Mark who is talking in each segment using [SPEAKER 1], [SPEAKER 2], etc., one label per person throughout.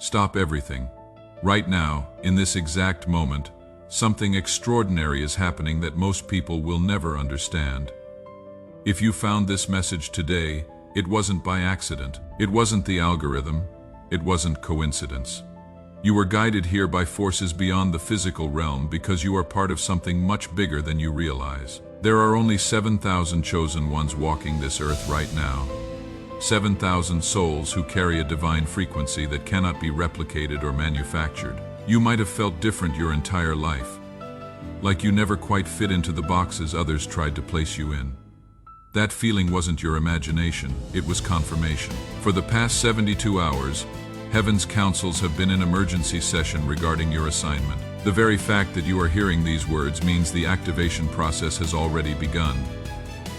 [SPEAKER 1] Stop everything. Right now, in this exact moment, something extraordinary is happening that most people will never understand. If you found this message today, it wasn't by accident. It wasn't the algorithm. It wasn't coincidence. You were guided here by forces beyond the physical realm because you are part of something much bigger than you realize. There are only 7,000 chosen ones walking this earth right now. 7,000 souls who carry a divine frequency that cannot be replicated or manufactured. You might have felt different your entire life, like you never quite fit into the boxes others tried to place you in. That feeling wasn't your imagination, it was confirmation. For the past 72 hours, Heaven's councils have been in emergency session regarding your assignment. The very fact that you are hearing these words means the activation process has already begun.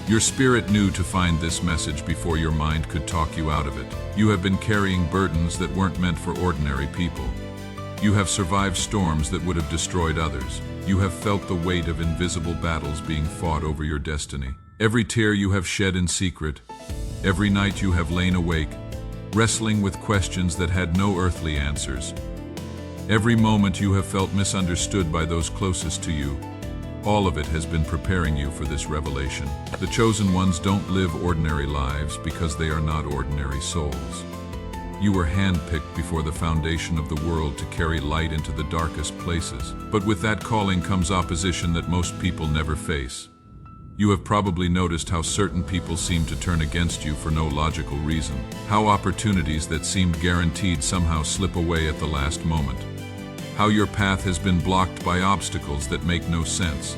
[SPEAKER 1] Your spirit knew to find this message before your mind could talk you out of it. You have been carrying burdens that weren't meant for ordinary people. You have survived storms that would have destroyed others. You have felt the weight of invisible battles being fought over your destiny. Every tear you have shed in secret, every night you have lain awake, wrestling with questions that had no earthly answers. Every moment you have felt misunderstood by those closest to you. All of it has been preparing you for this revelation. The chosen ones don't live ordinary lives because they are not ordinary souls. You were handpicked before the foundation of the world to carry light into the darkest places. But with that calling comes opposition that most people never face. You have probably noticed how certain people seem to turn against you for no logical reason. How opportunities that seemed guaranteed somehow slip away at the last moment. How your path has been blocked by obstacles that make no sense.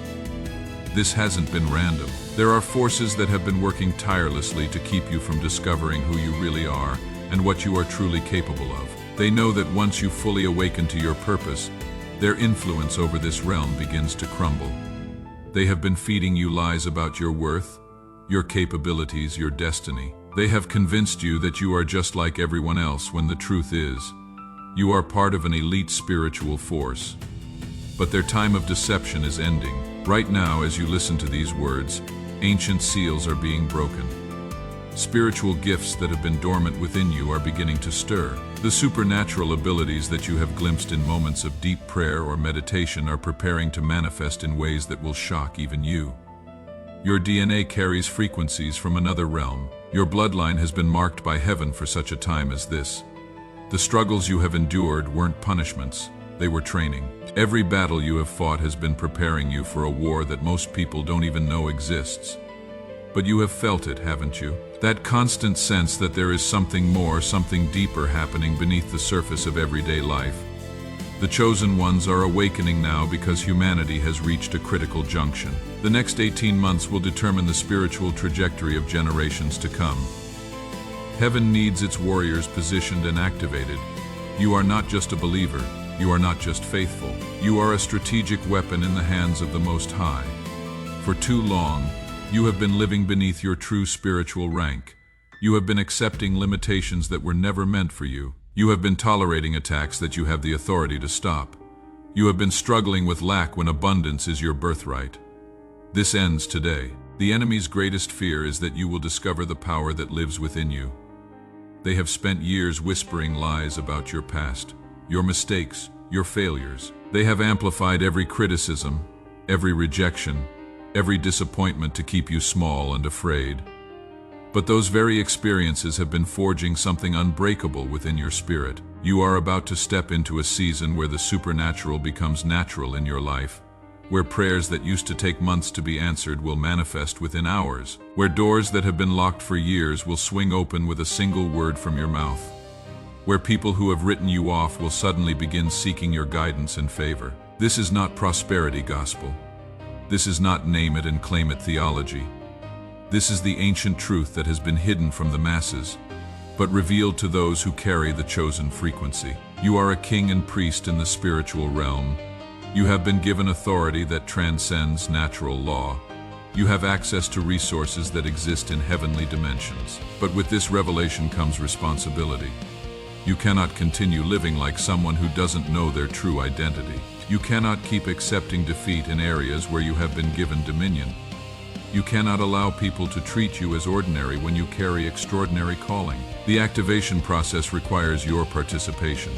[SPEAKER 1] This hasn't been random. There are forces that have been working tirelessly to keep you from discovering who you really are and what you are truly capable of. They know that once you fully awaken to your purpose, their influence over this realm begins to crumble. They have been feeding you lies about your worth, your capabilities, your destiny. They have convinced you that you are just like everyone else when the truth is, you are part of an elite spiritual force. But their time of deception is ending. Right now, as you listen to these words, ancient seals are being broken. Spiritual gifts that have been dormant within you are beginning to stir. The supernatural abilities that you have glimpsed in moments of deep prayer or meditation are preparing to manifest in ways that will shock even you. Your DNA carries frequencies from another realm. Your bloodline has been marked by heaven for such a time as this. The struggles you have endured weren't punishments, they were training. Every battle you have fought has been preparing you for a war that most people don't even know exists. But you have felt it, haven't you? That constant sense that there is something more, something deeper happening beneath the surface of everyday life. The chosen ones are awakening now because humanity has reached a critical junction. The next 18 months will determine the spiritual trajectory of generations to come. Heaven needs its warriors positioned and activated. You are not just a believer. You are not just faithful. You are a strategic weapon in the hands of the Most High. For too long, you have been living beneath your true spiritual rank. You have been accepting limitations that were never meant for you. You have been tolerating attacks that you have the authority to stop. You have been struggling with lack when abundance is your birthright. This ends today. The enemy's greatest fear is that you will discover the power that lives within you. They have spent years whispering lies about your past, your mistakes, your failures. They have amplified every criticism, every rejection, every disappointment to keep you small and afraid. But those very experiences have been forging something unbreakable within your spirit. You are about to step into a season where the supernatural becomes natural in your life, where prayers that used to take months to be answered will manifest within hours, where doors that have been locked for years will swing open with a single word from your mouth, where people who have written you off will suddenly begin seeking your guidance and favor. This is not prosperity gospel. This is not name it and claim it theology. This is the ancient truth that has been hidden from the masses, but revealed to those who carry the chosen frequency. You are a king and priest in the spiritual realm. You have been given authority that transcends natural law. You have access to resources that exist in heavenly dimensions. But with this revelation comes responsibility. You cannot continue living like someone who doesn't know their true identity. You cannot keep accepting defeat in areas where you have been given dominion. You cannot allow people to treat you as ordinary when you carry extraordinary calling. The activation process requires your participation.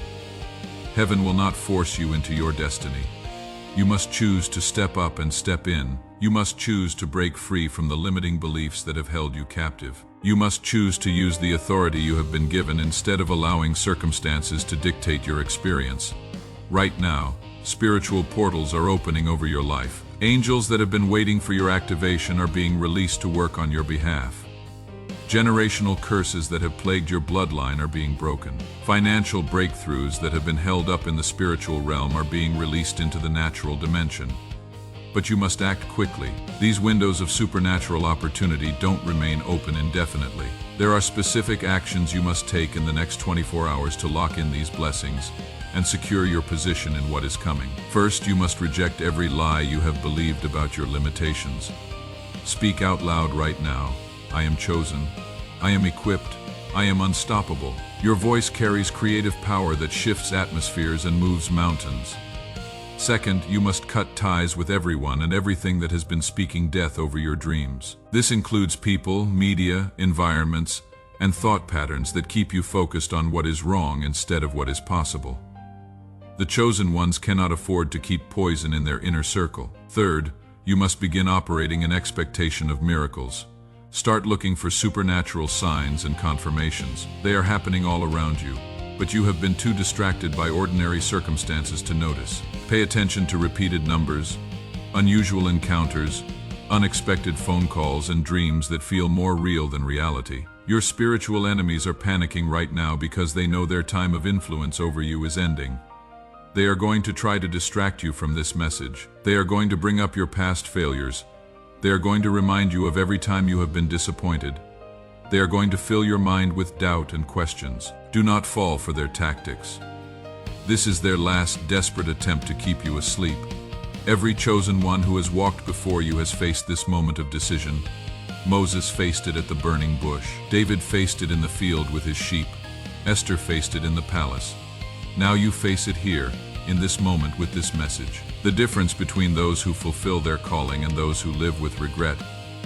[SPEAKER 1] Heaven will not force you into your destiny. You must choose to step up and step in. You must choose to break free from the limiting beliefs that have held you captive. You must choose to use the authority you have been given instead of allowing circumstances to dictate your experience. Right now, spiritual portals are opening over your life. Angels that have been waiting for your activation are being released to work on your behalf. Generational curses that have plagued your bloodline are being broken. Financial breakthroughs that have been held up in the spiritual realm are being released into the natural dimension. But you must act quickly. These windows of supernatural opportunity don't remain open indefinitely. There are specific actions you must take in the next 24 hours to lock in these blessings and secure your position in what is coming. First, you must reject every lie you have believed about your limitations. Speak out loud right now. I am chosen. I am equipped. I am unstoppable. Your voice carries creative power that shifts atmospheres and moves mountains. Second, you must cut ties with everyone and everything that has been speaking death over your dreams. This includes people, media, environments, and thought patterns that keep you focused on what is wrong instead of what is possible. The chosen ones cannot afford to keep poison in their inner circle. Third, you must begin operating in expectation of miracles. Start looking for supernatural signs and confirmations. They are happening all around you, but you have been too distracted by ordinary circumstances to notice. Pay attention to repeated numbers, unusual encounters, unexpected phone calls, and dreams that feel more real than reality. Your spiritual enemies are panicking right now because they know their time of influence over you is ending. They are going to try to distract you from this message. They are going to bring up your past failures. They are going to remind you of every time you have been disappointed. They are going to fill your mind with doubt and questions. Do not fall for their tactics. This is their last desperate attempt to keep you asleep. Every chosen one who has walked before you has faced this moment of decision. Moses faced it at the burning bush. David faced it in the field with his sheep. Esther faced it in the palace. Now you face it here, in this moment with this message. The difference between those who fulfill their calling and those who live with regret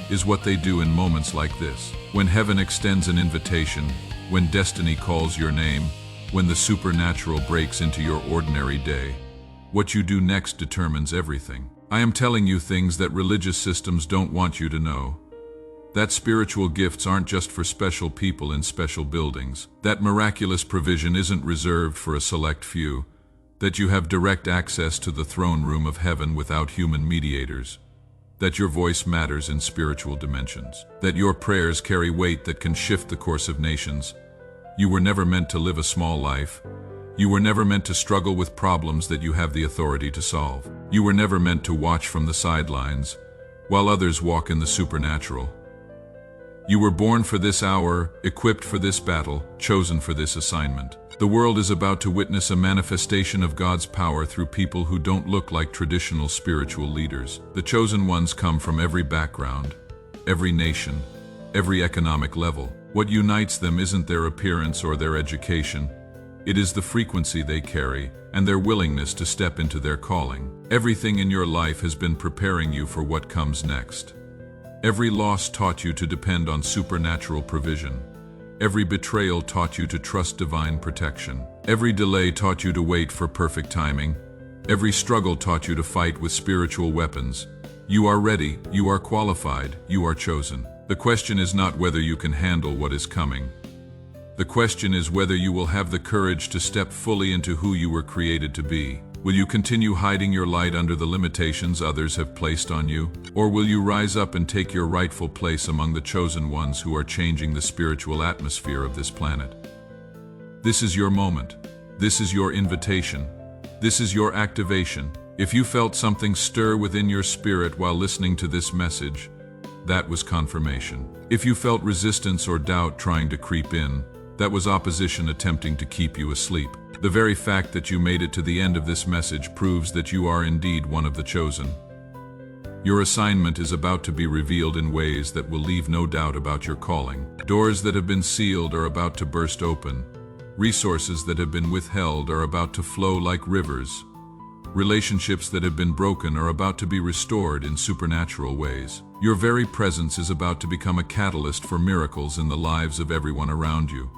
[SPEAKER 1] is what they do in moments like this. When heaven extends an invitation, when destiny calls your name, when the supernatural breaks into your ordinary day, what you do next determines everything. I am telling you things that religious systems don't want you to know. That spiritual gifts aren't just for special people in special buildings. That miraculous provision isn't reserved for a select few. That you have direct access to the throne room of heaven without human mediators. That your voice matters in spiritual dimensions. That your prayers carry weight that can shift the course of nations. You were never meant to live a small life. You were never meant to struggle with problems that you have the authority to solve. You were never meant to watch from the sidelines while others walk in the supernatural. You were born for this hour, equipped for this battle, chosen for this assignment. The world is about to witness a manifestation of God's power through people who don't look like traditional spiritual leaders. The chosen ones come from every background, every nation, every economic level. What unites them isn't their appearance or their education. It is the frequency they carry and their willingness to step into their calling. Everything in your life has been preparing you for what comes next. Every loss taught you to depend on supernatural provision. Every betrayal taught you to trust divine protection. Every delay taught you to wait for perfect timing. Every struggle taught you to fight with spiritual weapons. You are ready, you are qualified, you are chosen. The question is not whether you can handle what is coming. The question is whether you will have the courage to step fully into who you were created to be. Will you continue hiding your light under the limitations others have placed on you? Or will you rise up and take your rightful place among the chosen ones who are changing the spiritual atmosphere of this planet? This is your moment. This is your invitation. This is your activation. If you felt something stir within your spirit while listening to this message, that was confirmation. If you felt resistance or doubt trying to creep in, that was opposition attempting to keep you asleep. The very fact that you made it to the end of this message proves that you are indeed one of the chosen. Your assignment is about to be revealed in ways that will leave no doubt about your calling. Doors that have been sealed are about to burst open. Resources that have been withheld are about to flow like rivers. Relationships that have been broken are about to be restored in supernatural ways. Your very presence is about to become a catalyst for miracles in the lives of everyone around you.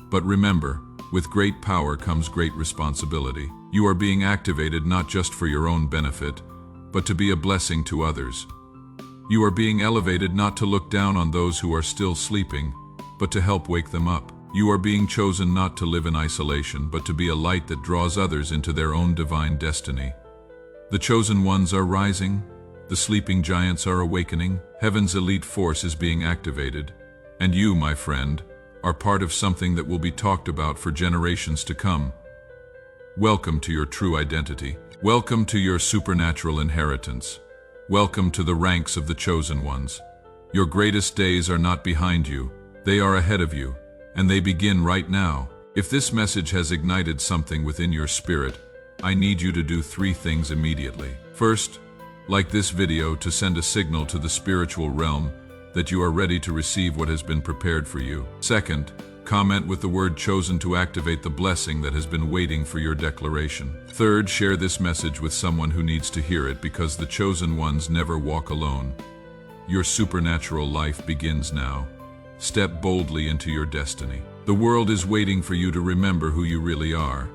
[SPEAKER 1] But remember, With great power comes great responsibility. You are being activated not just for your own benefit, but to be a blessing to others. You are being elevated not to look down on those who are still sleeping, but to help wake them up. You are being chosen not to live in isolation, but to be a light that draws others into their own divine destiny. The chosen ones are rising, the sleeping giants are awakening, heaven's elite force is being activated, and you, my friend, are part of something that will be talked about for generations to come. Welcome to your true identity. Welcome to your supernatural inheritance. Welcome to the ranks of the chosen ones. Your greatest days are not behind you, they are ahead of you, and they begin right now. If this message has ignited something within your spirit, I need you to do 3 things immediately. First, like this video to send a signal to the spiritual realm that you are ready to receive what has been prepared for you. Second, comment with the word chosen to activate the blessing that has been waiting for your declaration. Third, share this message with someone who needs to hear it, because the chosen ones never walk alone. Your supernatural life begins now. Step boldly into your destiny. The world is waiting for you to remember who you really are.